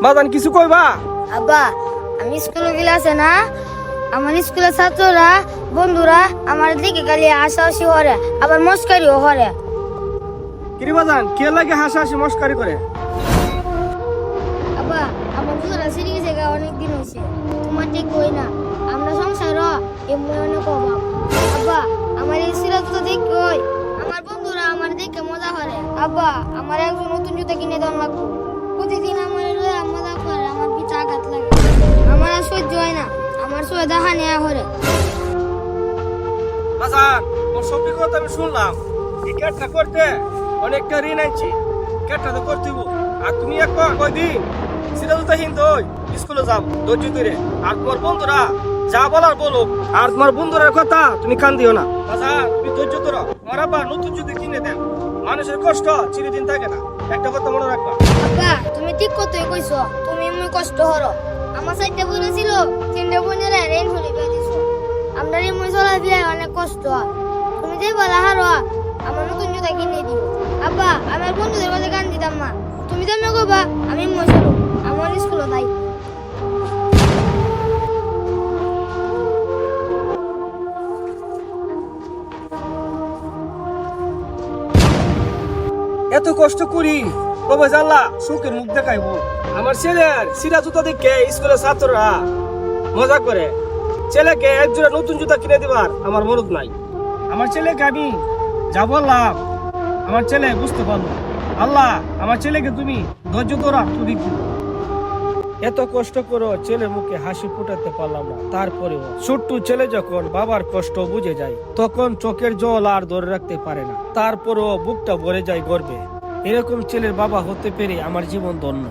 বাজান কিছু কইবা? আব্বা, আমি স্কুলে গেলে আছে না, আমার স্কুলের ছাত্ররা বন্ধুরা আমার দিকে খালি হাসাহাসি করে, আবার মস্কারিও করে। কিরে বাজান, কে লাগে হাসাহাসি মস্কারি করে? আব্বা, আমার বন্ধুরা সিঁড়ি গেছে অনেক দিন হয়েছে, তোমার ঠিক কই না, আমরা সংসার এমনি অনেক অভাব। আব্বা, আমার এই সিরাজ তো দেখ কই, আমার বন্ধুরা আমার দেখে মজা করে। আব্বা, আমার একজন নতুন জুতা কিনে দেওয়া লাগবে। প্রতিদিন আমার মজা করে, আমার পিঠা আঘাত লাগে, আমার আর সহ্য হয় না, আমার সহ্য দেখা নেওয়া করে। বাজান, ওর সব কথা আমি শুনলাম, এই ক্যাটটা করতে অনেকটা ঋণ আনছি, ক্যাটটা তো করতে হইব। আর তুমি এখন কয়দিন সিরাজুতা হিন্দু স্কুলে যাও ধৈর্য ধরে। আর তোমার বন্ধুরা যা বলার বলো, আর তোমার বন্ধুরার কথা তুমি কান দিও না। বাজান, তুমি ধৈর্য ধরো, আমার আবার নতুন যদি কিনে দেন, মানুষের কষ্ট চিরদিন থাকে না, একটা কথা মনে রাখবা। আব্বা, তুমি ঠিক কথাই কইছো, তুমি এমনি কষ্ট হরো। আমার সাইডটা বলেছিল তিনটে বোনেরা রেন হলে বিয়ে দিছো, আমরা এমনি চলা বিয়ে অনেক কষ্ট হয়। তুমি যে বলা হারো, আমার নতুন জুতা কিনে দিও। আব্বা, আমার বন্ধুদের কথা গান দিতাম না, তুমি তো আমাকে কবা আমি মজা আমার স্কুলে তাই। এত কষ্ট করি কবে জানলা সুখের মুখ দেখাইব। আমার ছেলের সিরা জুতা দেখে স্কুলের ছাত্ররা মজা করে, ছেলেকে এক জোড়া নতুন জুতা কিনে দিবার আমার মরদ নাই। আমার ছেলেকে আমি যা বললাম, আমার ছেলে বুঝতে পারলো। আল্লাহ, আমার ছেলেকে তুমি ধৈর্য ধরা তুমি কি এত কষ্ট করো, ছেলের মুখে হাসি ফুটাতে পারলাম না। তারপরেও ছোট্ট ছেলে যখন বাবার কষ্ট বুঝে যায়, তখন চোখের জল আর ধরে রাখতে পারে না। তারপরেও বুকটা ভরে যায় গর্বে। এরকম ছেলের বাবা হতে পেরে আমার জীবন ধন্য।